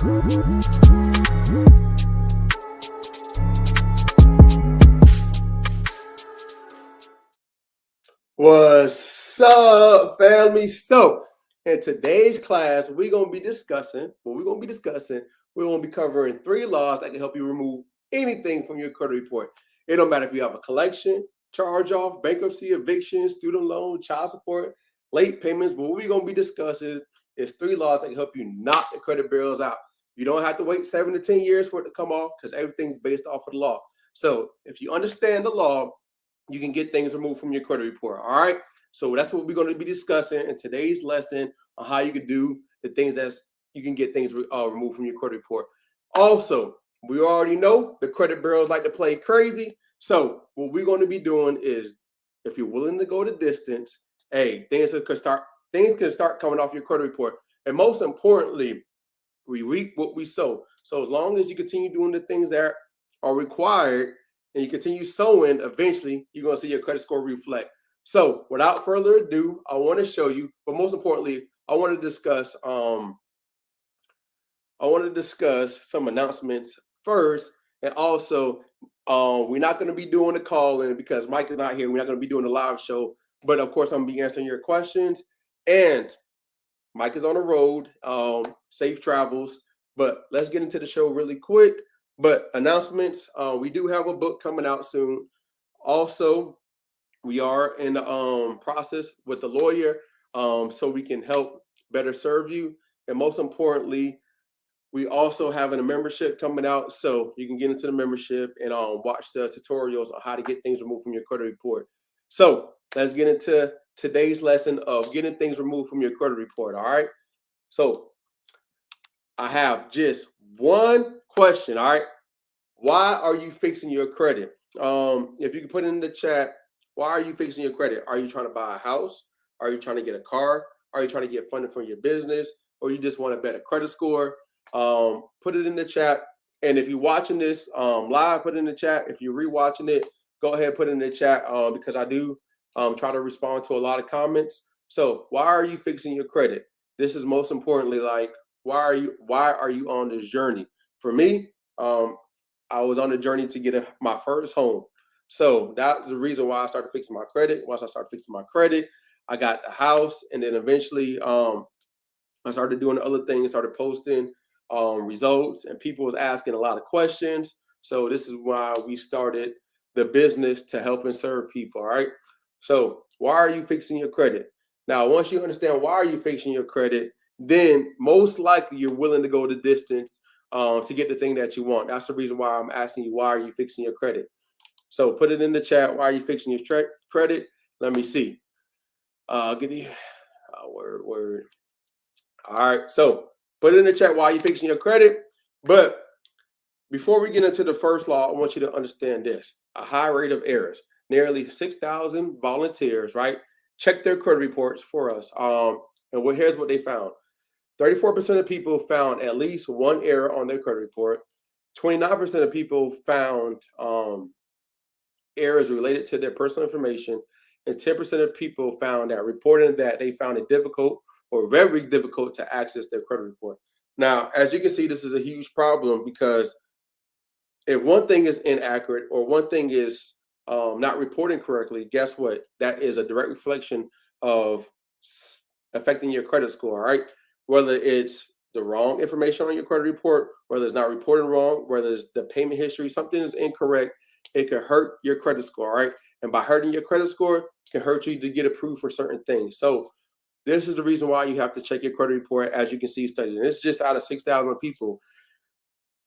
What's up, family? So, in today's class, we're going to be discussing, we're going to be covering 3 laws that can help you remove anything from your credit report. It don't matter if you have a collection, charge-off, bankruptcy, eviction, student loan, child support, late payments. But what we're going to be discussing is 3 laws that can help you knock the credit bureaus out. You don't have to wait 7 to 10 years for it to come off because everything's based off of the law. So, if you understand the law, you can get things removed from your credit report. All right. So that's what we're going to be discussing in today's lesson on how you can do the things that you can get things removed from your credit report. Also, we already know the credit bureaus like to play crazy. So what we're going to be doing is, if you're willing to go the distance, hey, things can start coming off your credit report. And most importantly, we reap what we sow. So as long as you continue doing the things that are required, and you continue sowing, eventually you're going to see your credit score reflect. So without further ado, I want to show you, but most importantly, I want to discuss some announcements first. And also, we're not going to be doing a call-in because Mike is not here. We're not going to be doing a live show. But of course, I'm going to be answering your questions. And Mike is on the road. Safe travels. But let's get into the show really quick. But announcements, we do have a book coming out soon. Also, we are in the process with the lawyer so we can help better serve you. And most importantly, we also have a membership coming out, so you can get into the membership and watch the tutorials on how to get things removed from your credit report. So let's get into today's lesson of getting things removed from your credit report. All right. So I have just one question. All right. Why are you fixing your credit? If you can put it in the chat, why are you fixing your credit? Are you trying to buy a house? Are you trying to get a car? Are you trying to get funding for your business? Or you just want a better credit score? Put it in the chat. And if you're watching this live, put it in the chat. If you're rewatching it, go ahead and put it in the chat because I do try to respond to a lot of comments. So why are you fixing your credit? This is most importantly, like, why are you on this journey? For me, I was on a journey to get my first home. So that's the reason why I started fixing my credit. Once I started fixing my credit, I got the house. And then eventually I started doing other things, started posting results, and people was asking a lot of questions. So this is why we started the business to help and serve people. All right. So why are you fixing your credit? Now, once you understand why are you fixing your credit, then most likely you're willing to go the distance to get the thing that you want. That's the reason why I'm asking you, why are you fixing your credit? So put it in the chat. Why are you fixing your credit? Let me see. Give me word. All right. So put it in the chat. Why are you fixing your credit? But before we get into the first law, I want you to understand this: a high rate of errors. Nearly 6,000 volunteers, right, check their credit reports for us. And here's what they found. 34% of people found at least one error on their credit report. 29% of people found errors related to their personal information. And 10% of people found that reporting that they found it difficult or very difficult to access their credit report. Now, as you can see, this is a huge problem because if one thing is inaccurate or one thing is not reporting correctly, guess what? That is a direct reflection of affecting your credit score, all right? Whether it's the wrong information on your credit report, whether it's not reporting wrong, whether it's the payment history, something is incorrect, it can hurt your credit score, all right? And by hurting your credit score, it can hurt you to get approved for certain things. So this is the reason why you have to check your credit report, as you can see studied. And it's just out of 6,000 people.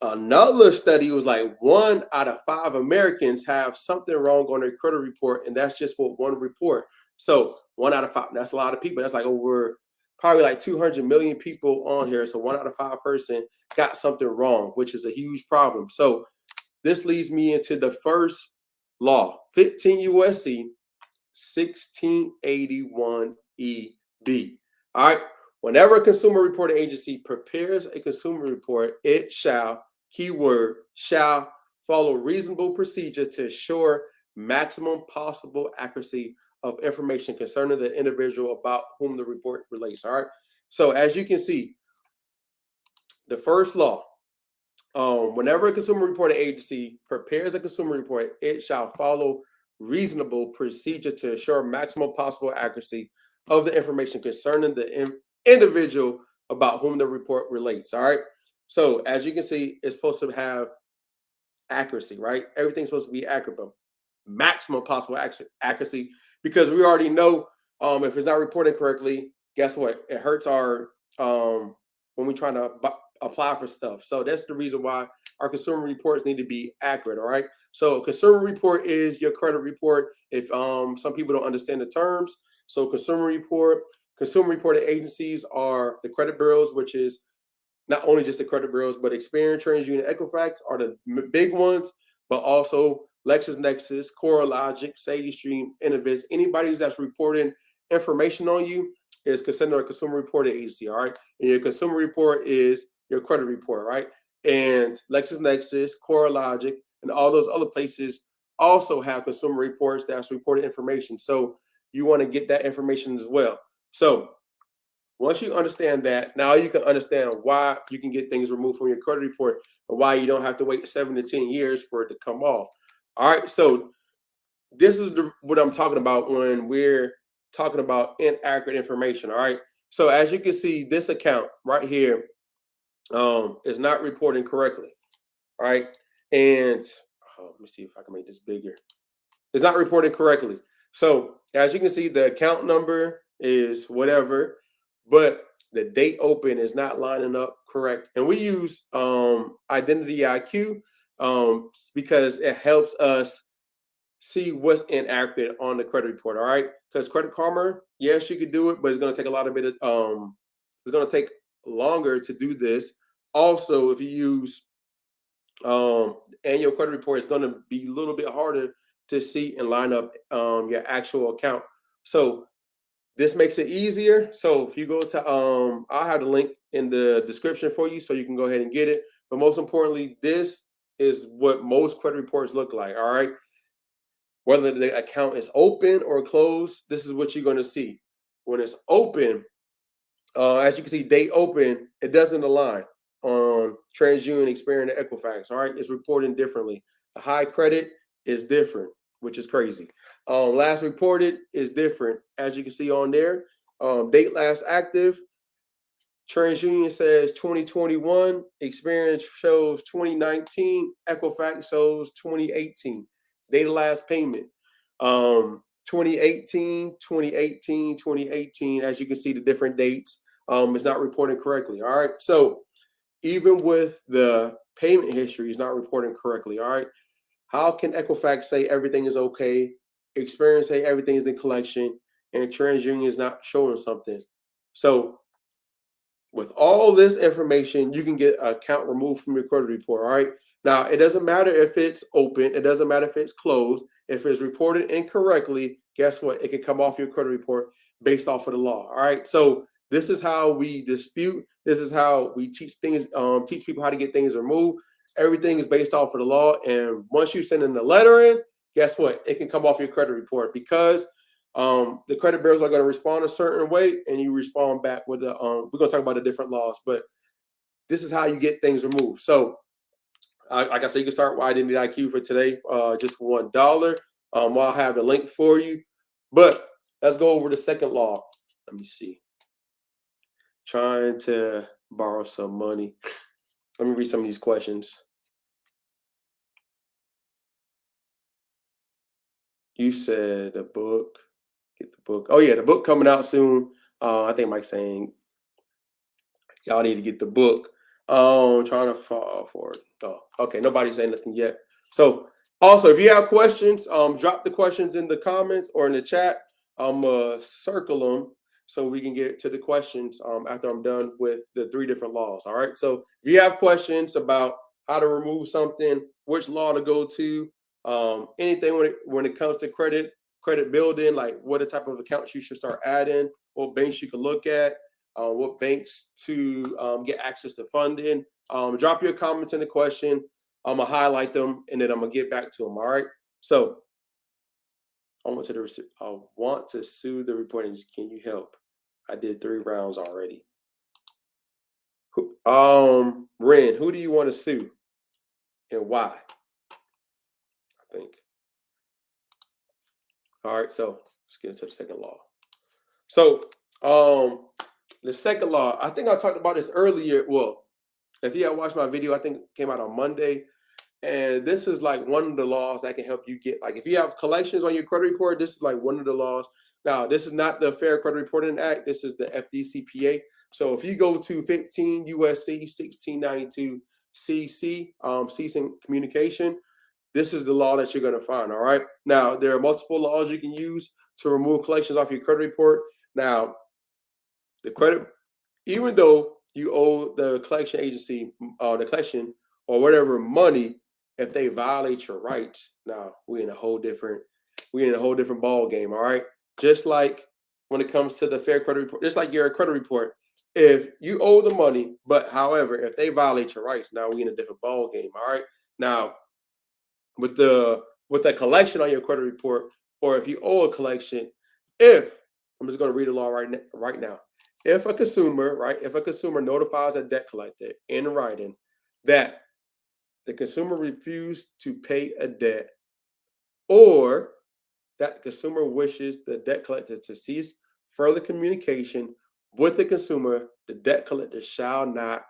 Another study was like 1 out of 5 Americans have something wrong on their credit report, and that's just for one report. So 1 out of 5, that's a lot of people. That's like over probably like 200 million people on here. So 1 out of 5 person got something wrong, which is a huge problem. So this leads me into the first law, 15 USC 1681 EB. All right. Whenever a consumer reporting agency prepares a consumer report, it shall, keyword, shall follow reasonable procedure to ensure maximum possible accuracy of information concerning the individual about whom the report relates. All right. So as you can see, the first law, whenever a consumer reporting agency prepares a consumer report, it shall follow reasonable procedure to ensure maximum possible accuracy of the information concerning the individual about whom the report relates. All right. So as you can see, it's supposed to have accuracy, right? Everything's supposed to be accurate, but maximum possible accuracy, because we already know if it's not reported correctly, guess what? It hurts our when we're trying to apply for stuff. So that's the reason why our consumer reports need to be accurate. All right. So a consumer report is your credit report. If some people don't understand the terms, so consumer reported agencies are the credit bureaus, which is not only just the credit bureaus, but Experian, TransUnion, Equifax are the big ones, but also LexisNexis, CoreLogic, SageStream, Innovis. Anybody that's reporting information on you is considered a consumer reporting agency, all right? And your consumer report is your credit report, right? And LexisNexis, CoreLogic, and all those other places also have consumer reports that's reported information. So you want to get that information as well. So once you understand that, now you can understand why you can get things removed from your credit report and why you don't have to wait 7 to 10 years for it to come off. All right. So this is what I'm talking about when we're talking about inaccurate information. All right. So as you can see, this account right here is not reporting correctly. All right. And let me see if I can make this bigger. It's not reporting correctly. So as you can see, the account number is whatever, but the date open is not lining up correct. And we use Identity IQ because it helps us see what's inaccurate on the credit report. All right, because Credit Karma, yes, you could do it, but it's going to take a lot of it's going to take longer to do this. Also, if you use annual credit report, it's going to be a little bit harder to see and line up your actual account. So this makes it easier. So if you go to I'll have the link in the description for you so you can go ahead and get it. But most importantly, this is what most credit reports look like. All right. Whether the account is open or closed, this is what you're going to see. When it's open, as you can see, date open, it doesn't align on TransUnion, Experian, and Equifax. All right, it's reporting differently. The high credit is different, which is crazy. Last reported is different, as you can see on there. Date last active, TransUnion says 2021, Experian shows 2019, Equifax shows 2018. Date last payment, 2018, 2018, 2018. As you can see, the different dates. It's not reporting correctly. All right. So even with the payment history, it's not reporting correctly. All right. How can Equifax say everything is okay? Experian say everything is in collection, and TransUnion is not showing something. So with all this information, you can get an account removed from your credit report. All right. Now, it doesn't matter if it's open. It doesn't matter if it's closed. If it's reported incorrectly, guess what? It can come off your credit report based off of the law. All right. So this is how we dispute. This is how we teach things, teach people how to get things removed. Everything is based off of the law. And once you send in the letter in, guess what? It can come off your credit report because the credit bureaus are going to respond a certain way, and you respond back with the. We're going to talk about the different laws, but this is how you get things removed. So, like I said, you can start with Identity IQ for today, just for $1. I'll have the link for you. But let's go over the second law. Let me see. Trying to borrow some money. Let me read some of these questions. You said the book. Get the book. Oh yeah, the book coming out soon. I think Mike's saying y'all need to get the book. Trying to fall for it. Oh, okay, nobody's saying nothing yet. So also, if you have questions, drop the questions in the comments or in the chat. I'm circle them so we can get to the questions after I'm done with the 3 different laws. All right. So if you have questions about how to remove something, which law to go to, anything when it comes to credit building, like what type of accounts you should start adding, what banks you can look at, what banks to get access to funding. Drop your comments in the question. I'm gonna highlight them and then I'm gonna get back to them. All right. So I want to sue the reporting. Can you help? I did 3 rounds already. Ren, who do you want to sue and why? I think. All right, so let's get into the second law. So the second law, I think I talked about this earlier. Well, if you have watched my video, I think it came out on Monday. And this is like one of the laws that can help you get, like, if you have collections on your credit report, this is like one of the laws. Now, this is not the Fair Credit Reporting Act. This is the FDCPA. So if you go to 15 USC 1692 CC, ceasing communication, this is the law that you're going to find. All right. Now, there are multiple laws you can use to remove collections off your credit report. Now, the credit, even though you owe the collection agency, the collection or whatever money, if they violate your rights, now we're in a whole different ball game. All right. Just like when it comes to the Fair Credit Report, just like your credit report, if you owe the money, but however, if they violate your rights, now we're in a different ball game. All right. Now, with the collection on your credit report, or if you owe a collection, if I'm just going to read the law right now. If a consumer notifies a debt collector in writing that the consumer refused to pay a debt, or that the consumer wishes the debt collector to cease further communication with the consumer, the debt collector shall not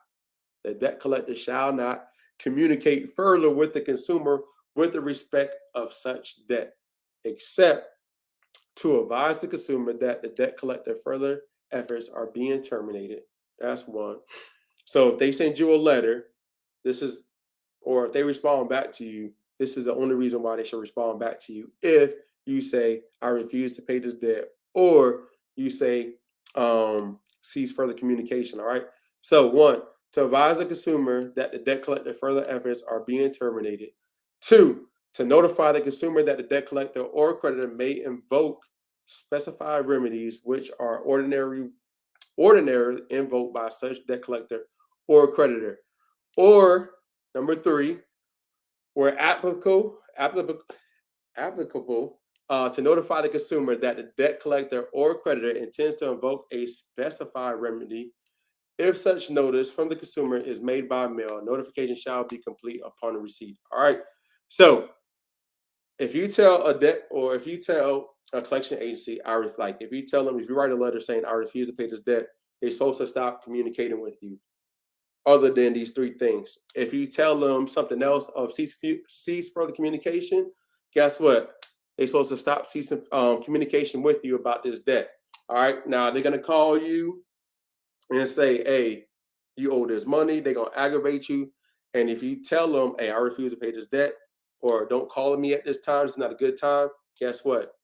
communicate further with the consumer with the respect of such debt, except to advise the consumer that the debt collector further efforts are being terminated. That's one. So if they send you a letter, or if they respond back to you, this is the only reason why they should respond back to you. If you say, I refuse to pay this debt, or you say, cease further communication. All right. So one, to advise the consumer that the debt collector further efforts are being terminated. Two, to notify the consumer that the debt collector or creditor may invoke specified remedies which are ordinarily invoked by such debt collector or creditor. Or number three, where applicable, to notify the consumer that the debt collector or creditor intends to invoke a specified remedy. If such notice from the consumer is made by mail, notification shall be complete upon the receipt. All right. So if you tell a debt, or if you tell a collection agency, if you write a letter saying I refuse to pay this debt, they're supposed to stop communicating with you. Other than these three things, if you tell them something else of cease further communication, guess what? They're supposed to stop ceasing communication with you about this debt. All right. Now they're gonna call you and say, "Hey, you owe this money." They're gonna aggravate you, and if you tell them, "Hey, I refuse to pay this debt," or "Don't call me at this time, it's not a good time," guess what?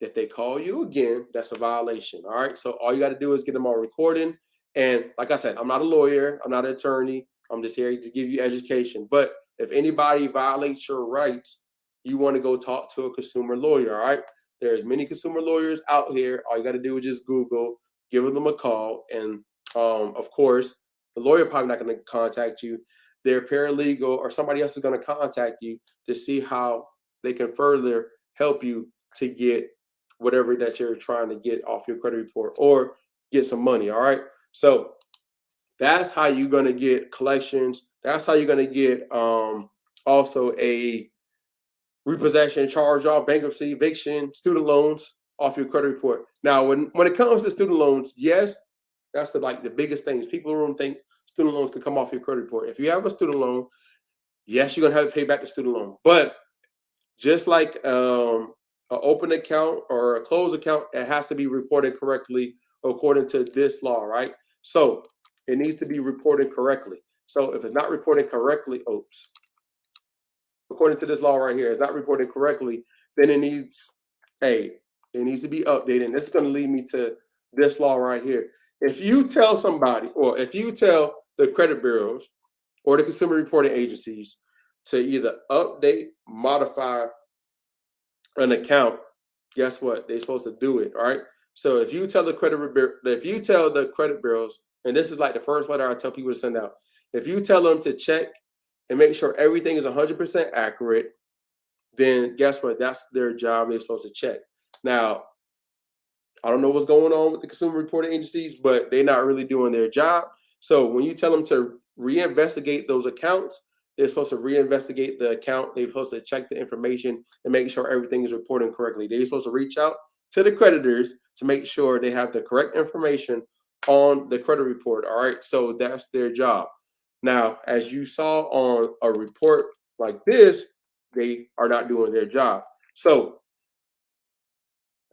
If they call you again, that's a violation. All right. So all you got to do is get them on recording. And like I said, I'm not a lawyer, I'm not an attorney. I'm just here to give you education. But if anybody violates your rights, you want to go talk to a consumer lawyer. All right. There's many consumer lawyers out here. All you got to do is just Google, give them a call. And of course, the lawyer probably not going to contact you. Their paralegal or somebody else is going to contact you to see how they can further help you to get whatever that you're trying to get off your credit report or get some money. All right. So that's how you're going to get collections. That's how you're going to get also a repossession, charge off, bankruptcy, eviction, student loans off your credit report. Now, when it comes to student loans, yes, that's the biggest things. People don't think student loans can come off your credit report. If you have a student loan, yes, you're going to have to pay back the student loan. But just like an open account or a closed account, it has to be reported correctly according to this law, right? So it needs to be reported correctly. So if it's not reported correctly, according to this law right here, it's not reported correctly, then it needs to be updated. And this is going to lead me to this law right here. If you tell somebody, or if you tell the credit bureaus or the consumer reporting agencies to either update, modify an account, guess what? They're supposed to do it, all right? So if you tell the credit bureaus, and this is like the first letter I tell people to send out, if you tell them to check and make sure everything is 100% accurate, then guess what? That's their job. They're supposed to check. Now, I don't know what's going on with the consumer reporting agencies, but they're not really doing their job. So when you tell them to reinvestigate those accounts. They're supposed to reinvestigate the account. They're supposed to check the information and make sure everything is reporting correctly. They're supposed to reach out to the creditors to make sure they have the correct information on the credit report. All right, so that's their job. Now, as you saw on a report like this, they are not doing their job. So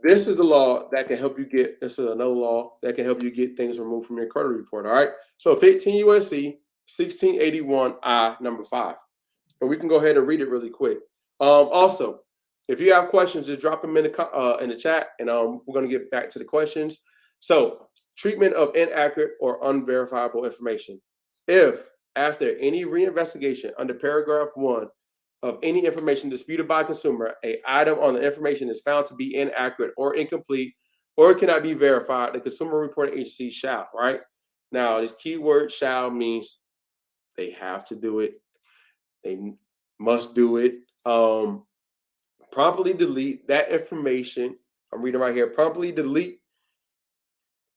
this is the law that can help you get, this is another law that can help you get things removed from your credit report. All right. So 15 USC 1681 I number 5. And we can go ahead and read it really quick. Also, if you have questions, just drop them in the chat, and we're going to get back to the questions. So, treatment of inaccurate or unverifiable information. If after any reinvestigation under paragraph 1 of any information disputed by a consumer, an item on the information is found to be inaccurate or incomplete or cannot be verified, the consumer reporting agency shall, right? Now, this keyword shall means they have to do it. They must do it. Promptly delete that information. I'm reading right here. Promptly delete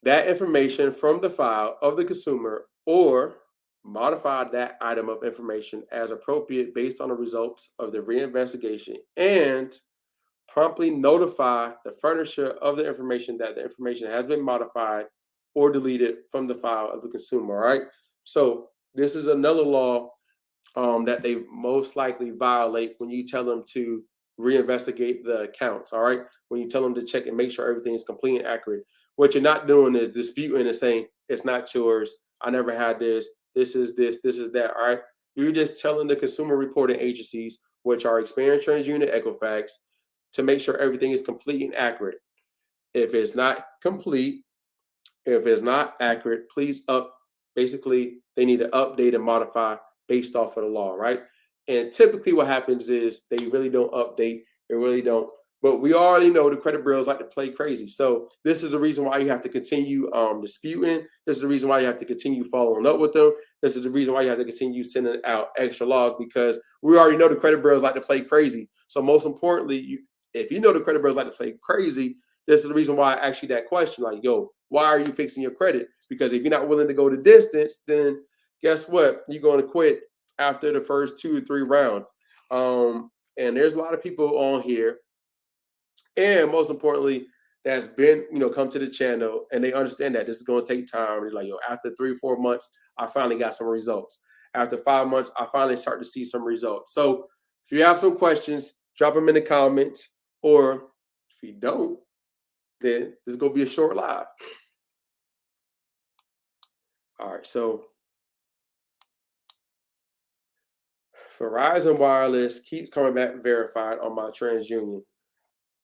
that information from the file of the consumer or modify that item of information as appropriate based on the results of the reinvestigation, and promptly notify the furnisher of the information that the information has been modified or deleted from the file of the consumer. All right. So this is another law that they most likely violate when you tell them to reinvestigate the accounts. All right. When you tell them to check and make sure everything is complete and accurate. What you're not doing is disputing and saying it's not yours. I never had this. This is this. This is that. All right. You're just telling the consumer reporting agencies, which are Experian, TransUnion, Equifax, to make sure everything is complete and accurate. If it's not complete, if it's not accurate, please basically they need to update and modify based off of the law, right? And typically what happens is they really don't update. They really don't. But we already know the credit bureaus like to play crazy. So this is the reason why you have to continue disputing. This is the reason why you have to continue following up with them. This is the reason why you have to continue sending out extra laws, because we already know the credit bureaus like to play crazy. So most importantly, if you know the credit bureaus like to play crazy, this is the reason why I asked you that question. Like, yo, why are you fixing your credit? Because if you're not willing to go the distance, then guess what? You're going to quit after the first 2 or 3 rounds. And there's a lot of people on here, and most importantly, that's been, come to the channel, and they understand that this is going to take time. It's like, yo, after 3 or 4 months, I finally got some results. After 5 months, I finally start to see some results. So if you have some questions, drop them in the comments, or if you don't, then this is going to be a short live. All right, so Verizon Wireless keeps coming back verified on my TransUnion.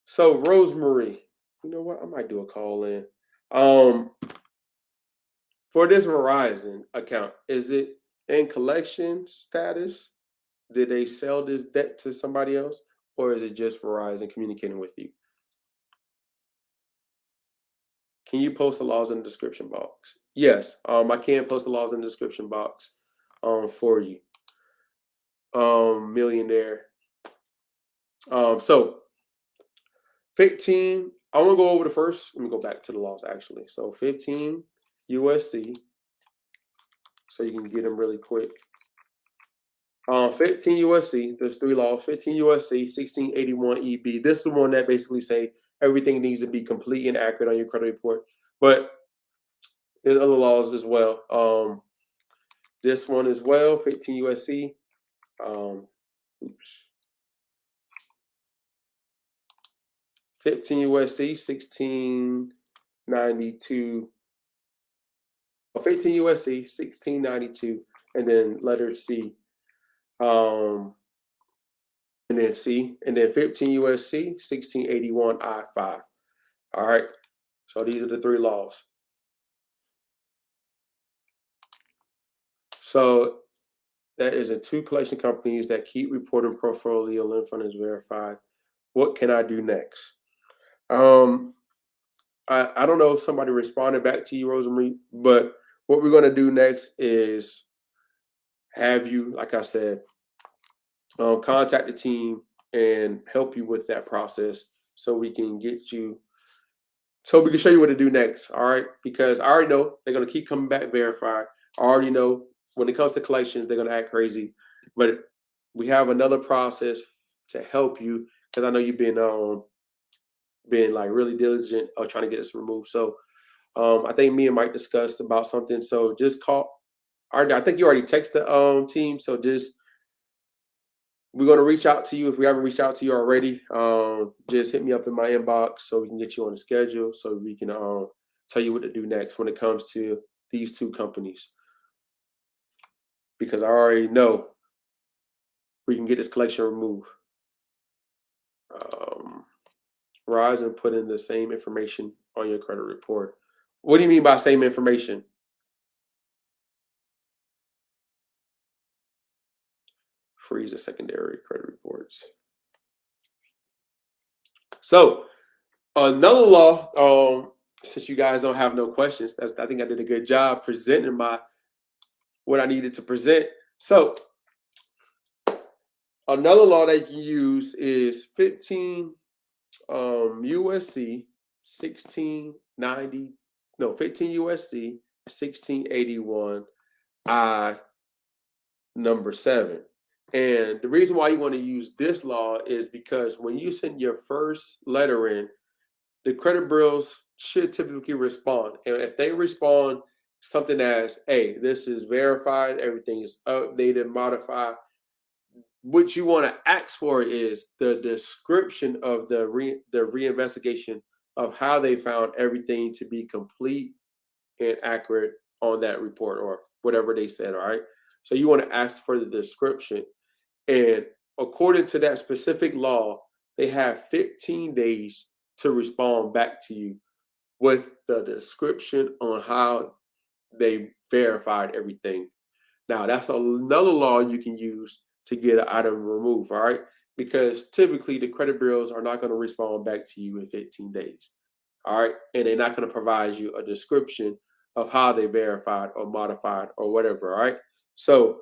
So Rosemary, you know what? I might do a call in. For this Verizon account, is it in collection status? Did they sell this debt to somebody else, or is it just Verizon communicating with you? Can you post the laws in the description box? Yes, I can post the laws in the description box for you. Millionaire. So 15, I want to go over the first. Let me go back to the laws actually. So 15 USC, so you can get them really quick. 15 USC, there's 3 laws. 15 USC 1681 EB. This is the one that basically say everything needs to be complete and accurate on your credit report. But there's other laws as well. This one as well, 15 USC. 15 USC 1692. 15 USC 1692, and then letter C. And then C, and then 15 USC 1681 I5. All right. So these are the 3 laws. So that is 2 collection companies that keep reporting portfolio lend funders verified. What can I do next? I don't know if somebody responded back to you, Rosemary, but what we're going to do next is have you, like I said, contact the team and help you with that process so we can get you, so we can show you what to do next. All right. Because I already know they're going to keep coming back verified. I already know when it comes to collections, they're gonna act crazy. But we have another process to help you because I know you've been like really diligent of trying to get this removed. So I think me and Mike discussed about something. So just call. I think you already texted the team. So just we're gonna reach out to you if we haven't reached out to you already. Just hit me up in my inbox so we can get you on the schedule so we can tell you what to do next when it comes to these two companies. Because I already know we can get this collection removed. Rise and put in the same information on your credit report. What do you mean by same information? Freeze the secondary credit reports. So another law, since you guys don't have no questions, I think I did a good job presenting what I needed to present. So another law that you use is 15 USC 1690, no, 15 USC 1681 I number 7. And the reason why you want to use this law is because when you send your first letter in, the credit bureaus should typically respond. And if they respond something as, hey, this is verified, everything is updated, modified, what you want to ask for is the description of the reinvestigation of how they found everything to be complete and accurate on that report or whatever they said. All right. So you want to ask for the description. And according to that specific law, they have 15 days to respond back to you with the description on how they verified everything. Now, that's another law you can use to get an item removed, all right? Because typically the credit bureaus are not going to respond back to you in 15 days, all right? And they're not going to provide you a description of how they verified or modified or whatever, all right? So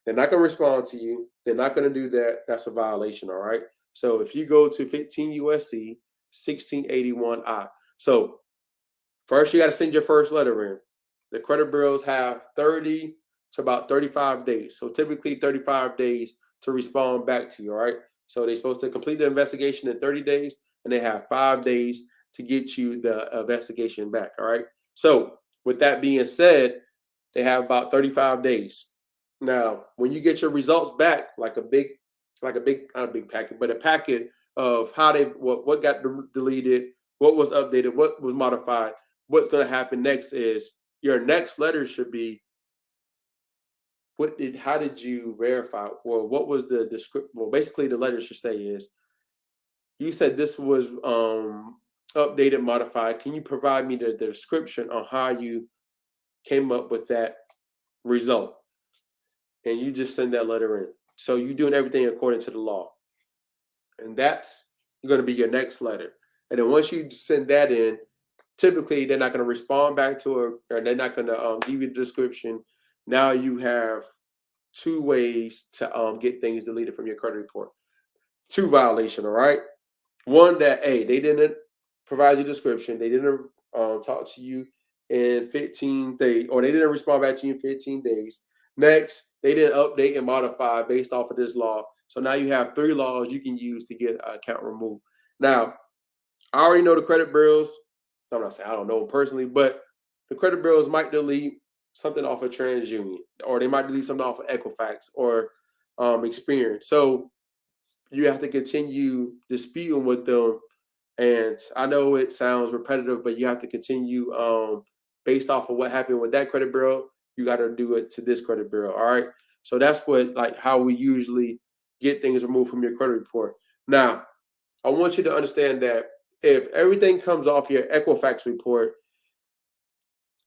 they're not going to respond to you. They're not going to do that. That's a violation, all right? So if you go to 15 USC 1681I, so first you got to send your first letter in. The credit bureaus have 30 to about 35 days. So typically 35 days to respond back to you, all right? So they're supposed to complete the investigation in 30 days, and they have 5 days to get you the investigation back, all right? So with that being said, they have about 35 days. Now, when you get your results back, not a big packet, but a packet of how what got deleted, what was updated, what was modified, what's going to happen next is your next letter should be how did you verify? Well, what was the description? Well, basically the letter should say is you said this was updated, modified. Can you provide me the description on how you came up with that result? And you just send that letter in. So you're doing everything according to the law. And that's going to be your next letter. And then once you send that in, typically they're not going to respond back to it, or they're not going to give you the description. Now you have 2 ways to get things deleted from your credit report. 2 violation, all right? One, that, hey, they didn't provide you description. They didn't talk to you in 15 days, or they didn't respond back to you in 15 days. Next, they didn't update and modify based off of this law. So now you have 3 laws you can use to get an account removed. Now, I already know the credit bureaus. I'm not saying I don't know them personally, but the credit bureaus might delete something off of TransUnion, or they might delete something off of Equifax or Experian. So you have to continue disputing with them. And I know it sounds repetitive, but you have to continue based off of what happened with that credit bureau. You got to do it to this credit bureau. All right. So that's how we usually get things removed from your credit report. Now, I want you to understand that if everything comes off your Equifax report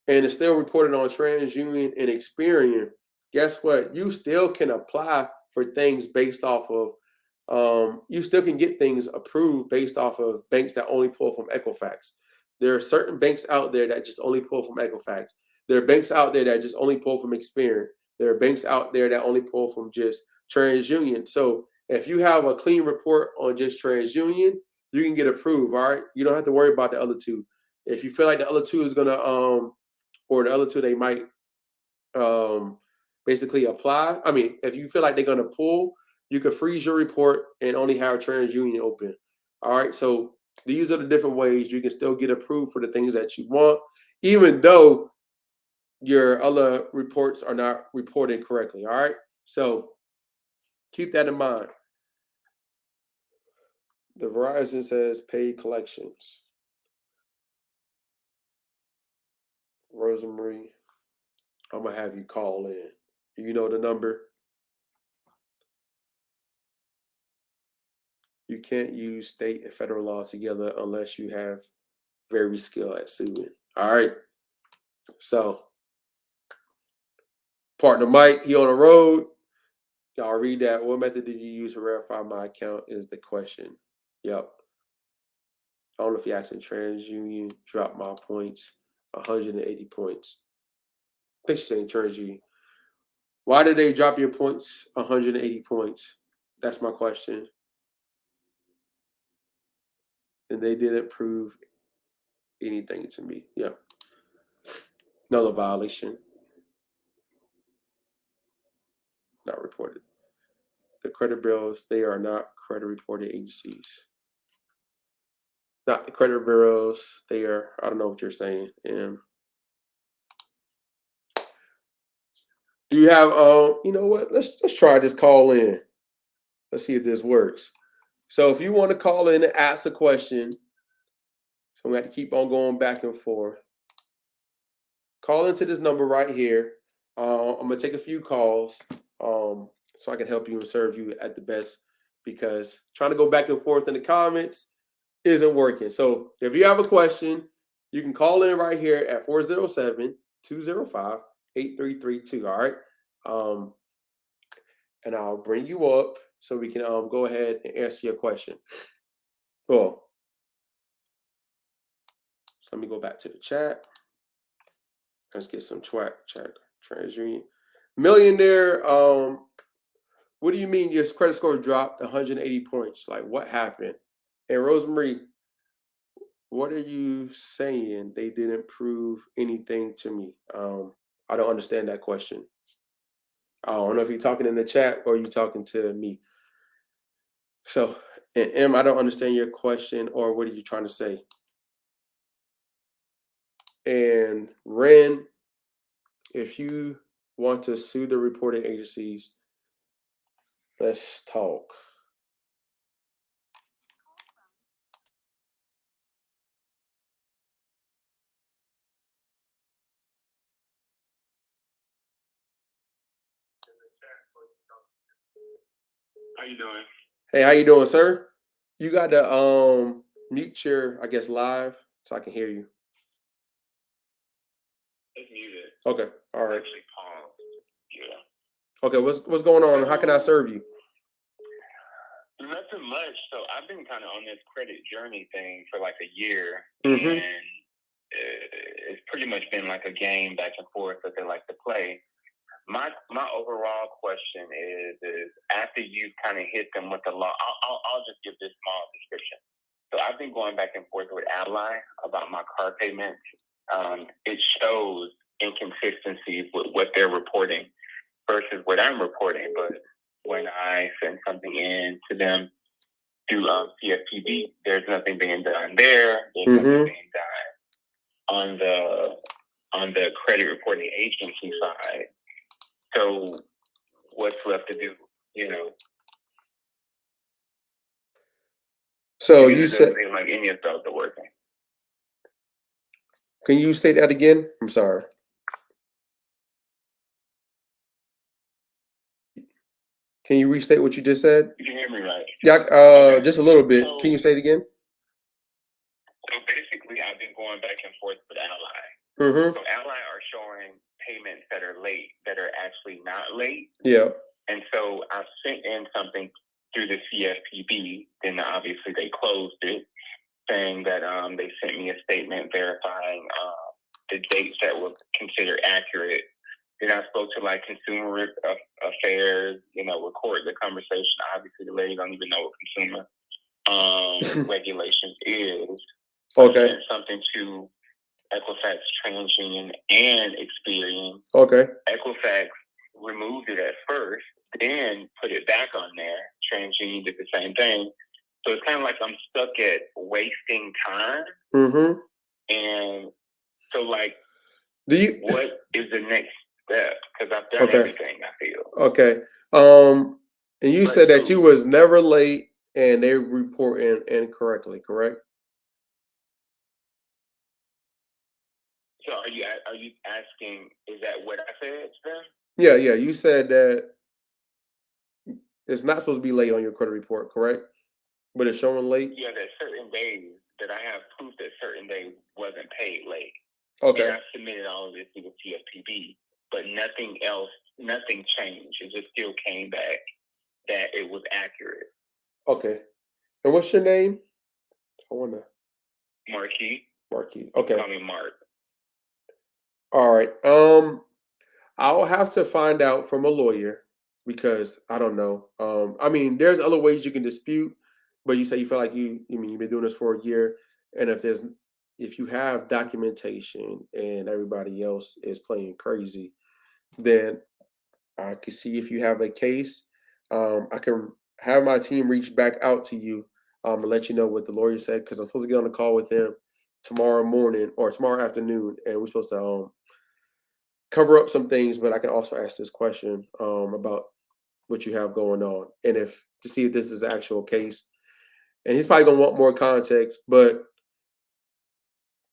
and it's still reported on TransUnion and Experian, guess what? You still can apply for things based off of, you still can get things approved based off of banks that only pull from Equifax. There are certain banks out there that just only pull from Equifax. There are banks out there that just only pull from Experian. There are banks out there that only pull from just TransUnion. So if you have a clean report on just TransUnion, you can get approved, all right? You don't have to worry about the other 2. If you feel like the other 2 is going to, or the other 2, they might basically apply. I mean, if you feel like they're going to pull, you can freeze your report and only have TransUnion open. All right. So these are the different ways you can still get approved for the things that you want, even though your other reports are not reporting correctly. All right. So keep that in mind. The Verizon says paid collections. Rosemary, I'm going to have you call in. You know the number? You can't use state and federal law together unless you have very skilled at suing. All right. So, partner Mike, he on the road. Y'all read that. What method did you use to verify my account is the question. Yep. I don't know if you're asking TransUnion, drop my points, 180 points. I think she's saying TransUnion. Why did they drop your points 180 points? That's my question. And they didn't prove anything to me. Yeah. Another violation. Not reported. The credit bureaus, they are not credit reporting agencies. Not the credit bureaus, they are, I don't know what you're saying. And do you have, you know what? Let's try this call in. Let's see if this works. So if you want to call in and ask a question, so we have to keep on going back and forth. Call into this number right here. I'm gonna take a few calls so I can help you and serve you at the best, because trying to go back and forth in the comments isn't working. So if you have a question, you can call in right here at 407-205-8332. All right. And I'll bring you up so we can go ahead and answer your question. Cool. So let me go back to the chat. Let's get some check. TransUnion. Millionaire, what do you mean your credit score dropped 180 points? Like, what happened? And Rosemary, what are you saying? They didn't prove anything to me. I don't understand that question. I don't know if you're talking in the chat or you're talking to me. So, and M, I don't understand your question, or what are you trying to say? And Ren, if you want to sue the reporting agencies, let's talk. How you doing? Hey, how you doing, sir? You got to mute your, I guess, live so I can hear you. It's muted. Okay, all right. Actually paused. Yeah. Okay, what's going on? How can I serve you? Nothing much. So I've been kind of on this credit journey thing for like a year, Mm-hmm. and it's pretty much been like a game back and forth that they like to play. My overall question is after you've kind of hit them with the law, I'll just give this small description. So I've been going back and forth with Ally about my car payments. It shows inconsistencies with what they're reporting versus what I'm reporting. But when I send something in to them through CFPB, there's nothing being done there. There's nothing being done on the credit reporting agency side. So what's left to do, you know? So you said, like any of those are working. Can you say that again? I'm sorry. Can you restate what you just said? You can hear me, right? Yeah, just a little bit. Can you say it again? So basically, I've been going back and forth with Ally. Mm-hmm. So Ally are showing payments that are late that are actually not late. Yeah. And so I sent in something through the CFPB. Then obviously they closed it, saying that they sent me a statement verifying the dates that were considered accurate. Then I spoke to like consumer affairs, record the conversation. Obviously, the lady don't even know what consumer regulations is. Okay. I sent something to Equifax, TransUnion, and Experian. Okay. Equifax removed first, then put it back on there. TransUnion did the same thing. So it's kind of like I'm stuck at wasting time. Mm-hmm. And so, like, what is the next step? Because I've done everything, I feel. Okay. And you said that you was never late and they report incorrectly, correct? So are you asking, is that what I said then? Yeah. You said that it's not supposed to be late on your credit report, correct? But it's showing late? Yeah, there's certain days that I have proof that certain days wasn't paid late. Okay. And I submitted all of this to the TFPB, but nothing else, nothing changed. It just still came back that it was accurate. Okay. And what's your name? I wonder. Marquis. Okay. Call me Mark. All right. I'll have to find out from a lawyer because I don't know. I mean, there's other ways you can dispute, but you say you feel like you've been doing this for a year, and if you have documentation and everybody else is playing crazy, then I can see if you have a case. I can have my team reach back out to you and let you know what the lawyer said because I'm supposed to get on a call with him tomorrow morning or tomorrow afternoon, and we're supposed to cover up some things. But I can also ask this question about what you have going on and to see if this is an actual case. And he's probably gonna want more context, but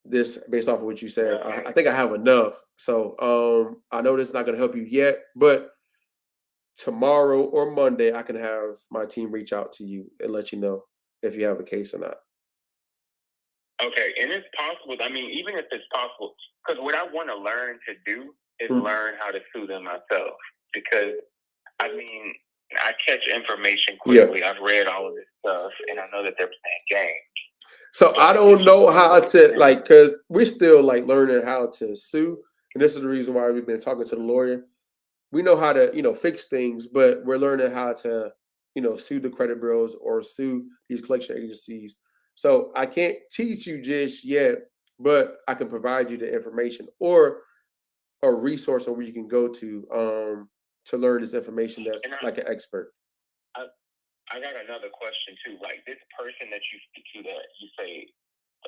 this based off of what you said, I think I have enough. So I know this is not gonna help you yet, but tomorrow or Monday, I can have my team reach out to you and let you know if you have a case or not. Okay, and it's possible. I mean, even if it's possible, because what I want to learn to do is learn how to sue them myself. Because, I mean, I catch information quickly. Yeah. I've read all of this stuff, and I know that they're playing games. So I don't know how to, because we're still, learning how to sue. And this is the reason why we've been talking to the lawyer. We know how to, fix things, but we're learning how to, sue the credit bureaus or sue these collection agencies. So I can't teach you just yet, but I can provide you the information or a resource where you can go to learn this information that's like an expert. I got another question too. Like this person that you speak to, that you say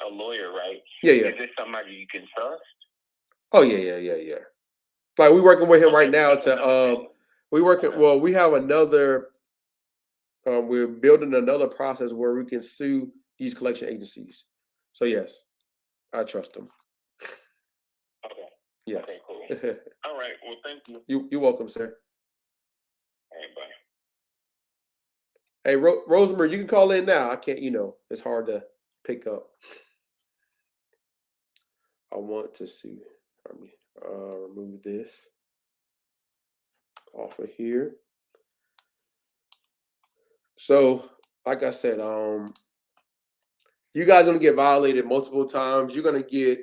a lawyer, right? Yeah. Is this somebody you can trust? Oh yeah. Like we're working with him right now we have another. We're building another process where we can sue these collection agencies. So yes, I trust them. Okay. Yes. Okay, cool. All right. Well, thank you. You're welcome, sir. All right, bye. Hey, Rosemary, you can call in now. I can't, it's hard to pick up. I want to see. Remove this off of here. So, like I said, you guys are gonna get violated multiple times. You're gonna get.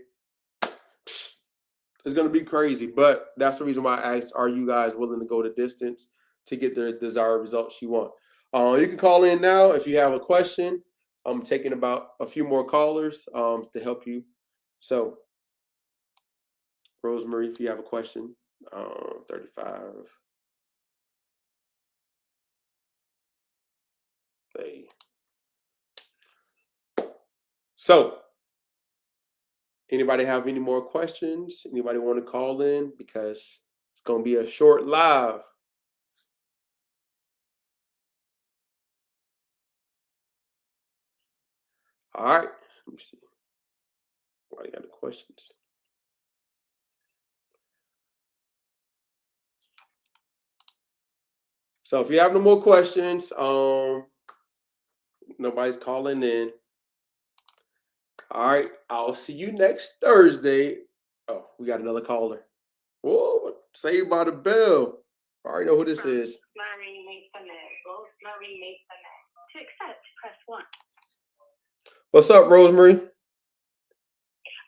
It's gonna be crazy, but that's the reason why I asked: are you guys willing to go the distance to get the desired results you want? You can call in now if you have a question. I'm taking about a few more callers to help you. So, Rosemary, if you have a question, 35. Hey. So, anybody have any more questions? Anybody want to call in? Because it's going to be a short live. All right. Let me see. Why you got the questions? So if you have no more questions, nobody's calling in. All right. I'll see you next Thursday. Oh, we got another caller. Whoa, Saved by the Bell. I already know who this is. Rosemary Mason. To accept, press 1. What's up, Rosemary?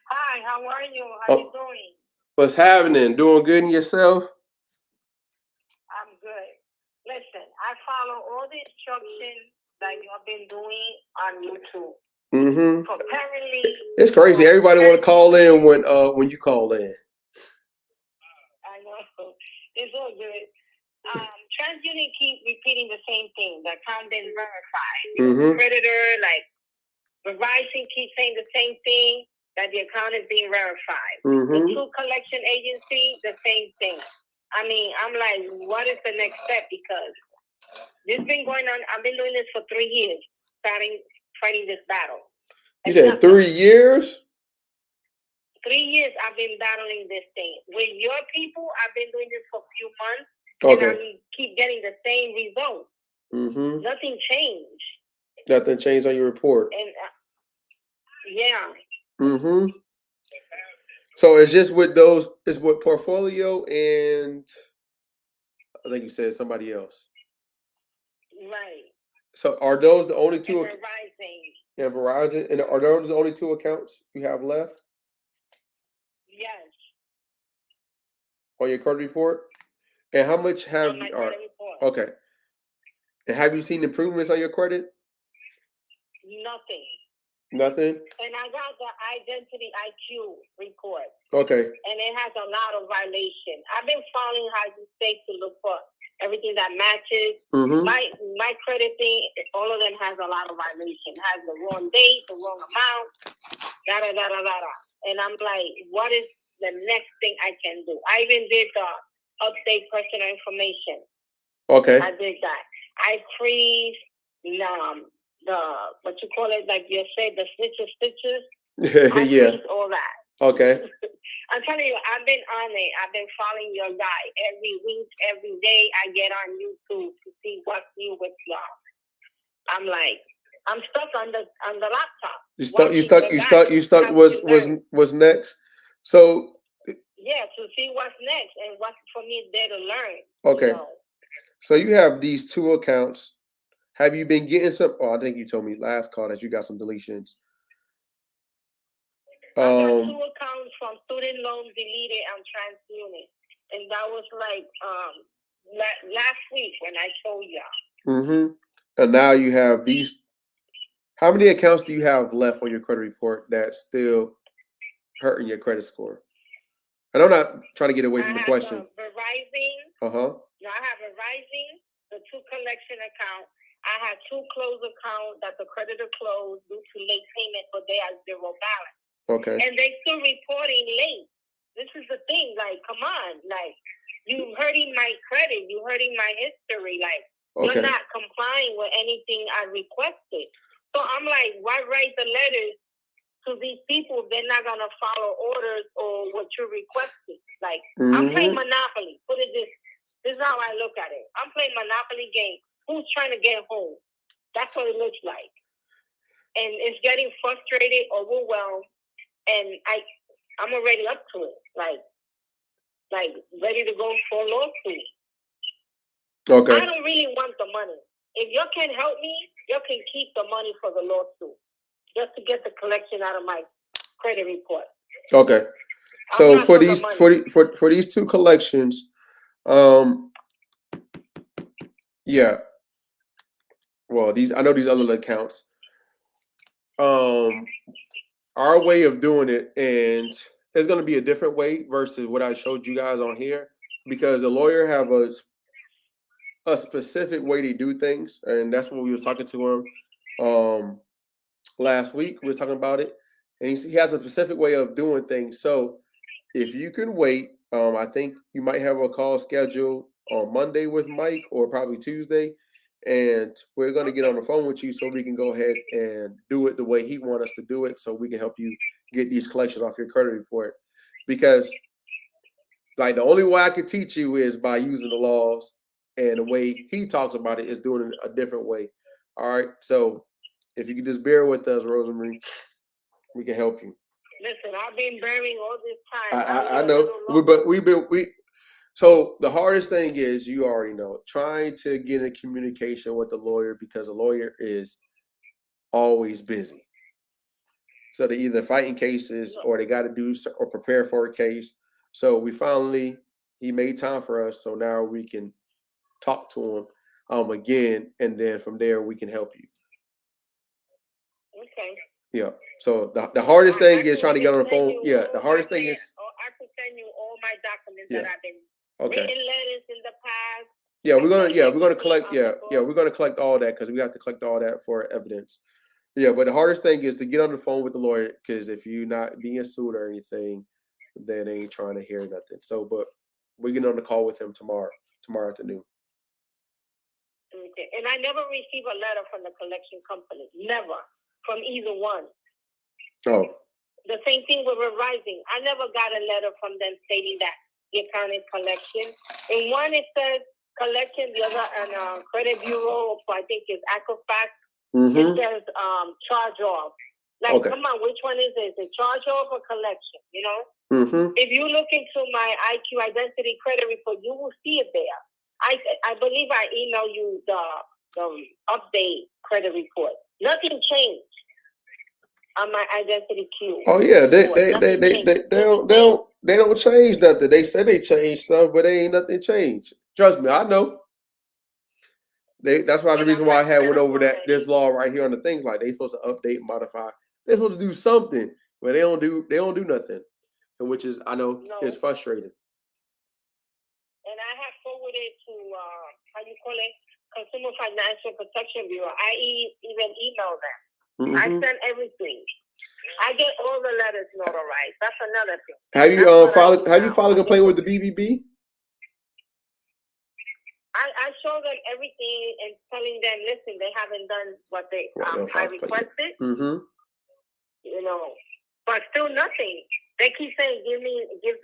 Hi, how are you? How you doing? What's happening? Doing good in yourself? I'm good. Listen, I follow all the instructions that you have been doing on YouTube. Mm-hmm. So apparently, it's crazy. Everybody want to call in when you call in. I know. It's all good. TransUnion keep repeating the same thing. The account been verified. Mm-hmm. Creditor, like Verizon, keeps saying the same thing, that the account is being verified. Mm-hmm. The two collection agency, the same thing. I mean, I'm like, what is the next step? Because this been going on. I've been doing this for 3 years, fighting this battle. You said 3 years? 3 years I've been battling this thing. With your people, I've been doing this for a few months, Okay. and I keep getting the same result. Mm-hmm. Nothing changed. Nothing changed on your report. And yeah. Mm-hmm. So it's just with those, it's with Portfolio and I think you said somebody else. Right. So are those the only two? And Verizon. And Verizon, and are those the only 2 accounts you have left Yes. on your credit report? And how much have On my you? credit report. Okay. And have you seen improvements on your credit? Nothing. Nothing. And I got the identity IQ report. Okay. And it has a lot of violation. I've been following how you say to look for everything that matches. Mm-hmm. My credit thing, all of them has a lot of violation. Has the wrong date, the wrong amount, da da da da da da. And I'm like, what is the next thing I can do? I even did the update personal information. Okay. I did that. I freeze the what you call it, like you said, the stitches. I Yeah. freeze all that. Okay. I'm telling you, I've been on it. I've been following your guy every week, every day. I get on YouTube to see what's new with y'all. I'm like, I'm stuck on the laptop. You stuck. Was next. So yeah, to see what's next and what's for me there to learn. Okay. So you have these 2 accounts. Have you been getting some? Oh, I think you told me last call that you got some deletions. I got 2 accounts from student loans deleted on TransUnion, and that was like last week when I told y'all. Mm-hmm. And now you have these. How many accounts do you have left on your credit report that's still hurting your credit score? And I'm not trying to get away from the question. Verizon. Uh-huh. No, I have Verizon, the 2 collection accounts. I had 2 closed accounts that the creditor closed due to late payment, but they are 0 balance. Okay. And they still reporting late. This is the thing. Like, come on. Like, you hurting my credit. You hurting my history. Like, Okay. you're not complying with anything I requested. So I'm like, why write the letters to these people if they're not going to follow orders or what you're requesting? Like, I'm playing Monopoly. This is how I look at it. I'm playing Monopoly game. Who's trying to get home? That's what it looks like. And it's getting frustrated, overwhelmed, and I'm already up to it. Like ready to go for a lawsuit. Okay. I don't really want the money. If you can help me, you can keep the money for the lawsuit, just to get the collection out of my credit report. Okay. So for these 2 collections, yeah. Well, I know these other accounts. Our way of doing it, and it's going to be a different way versus what I showed you guys on here, because the lawyer have a specific way to do things, and that's what we was talking to him last week. We were talking about it, and he has a specific way of doing things. So if you can wait, I think you might have a call scheduled on Monday with Mike, or probably Tuesday, and we're going to get on the phone with you so we can go ahead and do it the way he wants us to do it, so we can help you get these collections off your credit report. Because like the only way I could teach you is by using the laws, and the way he talks about it is doing it a different way. All right. So if you could just bear with us, Rosemary, we can help you. Listen, I've been bearing all this time. I know, so the hardest thing is, you already know, trying to get in communication with the lawyer, because the lawyer is always busy. So they're either fighting cases, or they got to do or prepare for a case. So he made time for us. So now we can talk to him again, and then from there we can help you. Okay. Yeah. So the hardest thing is trying to get on the phone. Yeah. The hardest thing is. I can send you all my documents Yeah. that I've been Okay. written letters in the past, Yeah, we're gonna collect. We're gonna collect all that because we have to collect all that for evidence. Yeah, but the hardest thing is to get on the phone with the lawyer because if you're not being sued or anything, then they ain't trying to hear nothing. So, but we're getting on the call with him tomorrow afternoon. Okay. And I never received a letter from the collection company. Never. From either one. Oh. The same thing with Revising. I never got a letter from them stating that the account is collection. In one it says collection, the other and credit bureau, so I think it's Equifax. It says charge off. Like, come on, which one is it? Is it charge off or collection? You know? If you look into my IQ identity credit report, you will see it there. I believe I emailed you the update credit report. Nothing changed on my identity queue. Oh yeah, they don't change nothing. They say they change stuff, but they ain't nothing changed. Trust me, I know. That's why the reason why I had went over this law right here on the things like they supposed to update, modify. They're supposed to do something, but they don't do nothing, and which is I know is frustrating. And I have forwarded to Consumer Financial Protection Bureau. I even emailed them. I sent everything. I get all the letters notarized. That's another thing. Have you filed a complaint with the BBB? I show them everything and telling them, listen, they haven't done what I requested. You know, but still nothing. They keep saying, give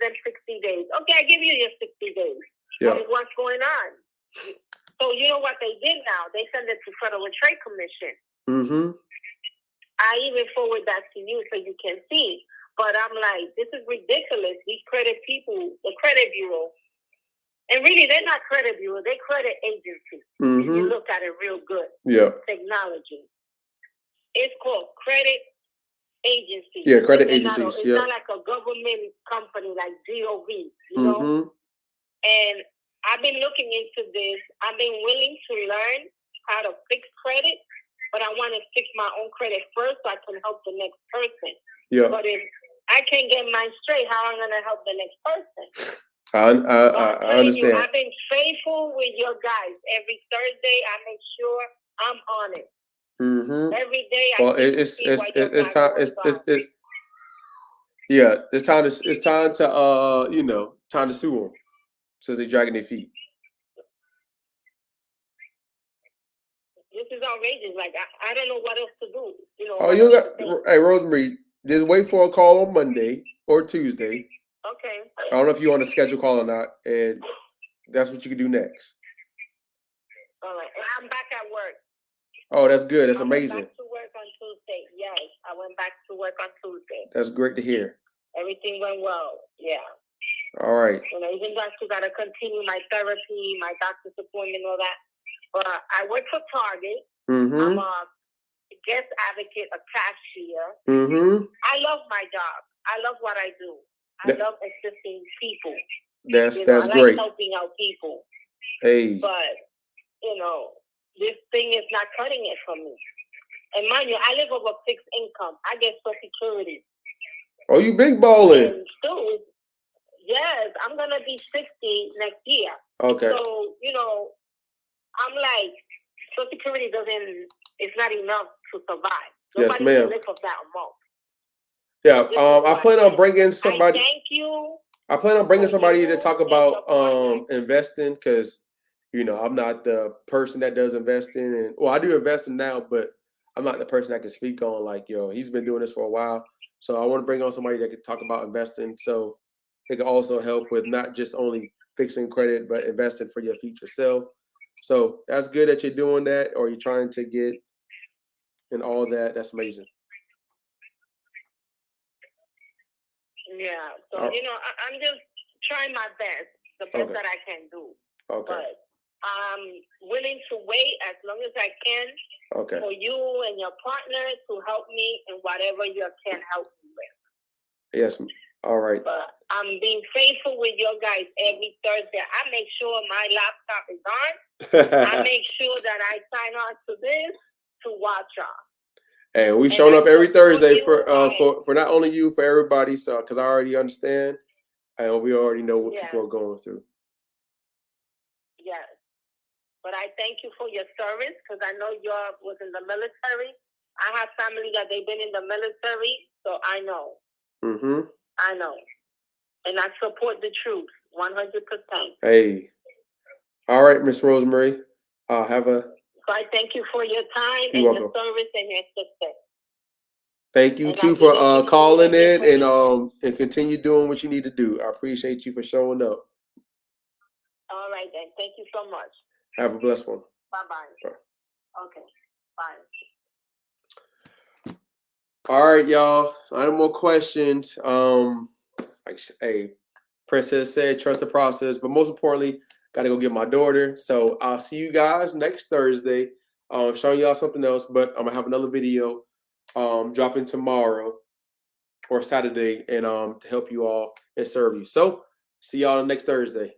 them 60 days. Okay, I give you your 60 days. Yeah. What's going on? So you know what they did now? They send it to Federal Trade Commission. I even forward that to you so you can see. But I'm like, this is ridiculous. These credit people, the credit bureau, and really they're not credit bureau, they're credit agencies. If you look at it real good. Yeah. Technology. It's called credit agency. Yeah, credit agencies. It's not like a government company like GOV, you know? And I've been looking into this. I've been willing to learn how to fix credit, but I want to fix my own credit first so I can help the next person. Yeah. But if I can't get mine straight, how am I going to help the next person? I understand. I've been faithful with your guys. Every Thursday, I make sure I'm on it. Every day, it's time. It's time to time to sue them since they're dragging their feet. This is outrageous. Like I don't know what else to do. You know. Oh, you got. Hey, Rosemary, just wait for a call on Monday or Tuesday. Okay. I don't know if you want to schedule a call or not, and that's what you can do next. All right, and I'm back at work. Oh, that's good. That's amazing. I went back to work on Tuesday. Yes, I went back to work on Tuesday. That's great to hear. Everything went well. Yeah. All right. You know, even though I still got to continue my therapy, my doctor's appointment, all that. But I work for Target. I'm a guest advocate, a cashier. I love my job. I love what I do. I love assisting people. That's I great. like helping out people. Hey. But, this thing is not cutting it for me. And mind you, I live off a fixed income. I get Social Security. Oh, you big ballin'. And still, yes, I'm going to be 60 next year. Okay. So, I'm like, Social Security it's not enough to survive. Nobody can live off that amount. Yeah, I plan on bringing somebody. Thank you. I plan on bringing somebody to talk about investing because, I'm not the person that does investing. I do investing now, but I'm not the person that can speak on he's been doing this for a while. So I want to bring on somebody that can talk about investing so it can also help with not just only fixing credit, but investing for your future self. So that's good that you're doing that or you're trying to get and all that. That's amazing. Yeah. So, I'm just trying my best, the best that I can do. Okay. But I'm willing to wait as long as I can for you and your partner to help me in whatever you can help me with. Yes. All right. But I'm being faithful with your guys every Thursday. I make sure my laptop is on. I make sure that I sign on to this to watch y'all. And we showing up every Thursday for not only you, for everybody. So, because I already understand, and we already know what people are going through. Yes. But I thank you for your service because I know you was in the military. I have family that they've been in the military, so I know. Mm-hmm. I know. And I support the troops 100%. Hey. All right, Miss Rosemary. Have a. So I thank you for your time and welcome. your service and your success. Thank you And too for calling in and continue doing what you need to do. I appreciate you for showing up. All right then. Thank you so much. Have a blessed one. Bye-bye. Bye. Okay. Bye. All right, y'all. No more questions. Hey, Princess said, trust the process, but most importantly, got to go get my daughter. So I'll see you guys next Thursday. Showing y'all something else, but I'm gonna have another video dropping tomorrow or Saturday, and to help you all and serve you. So see y'all next Thursday.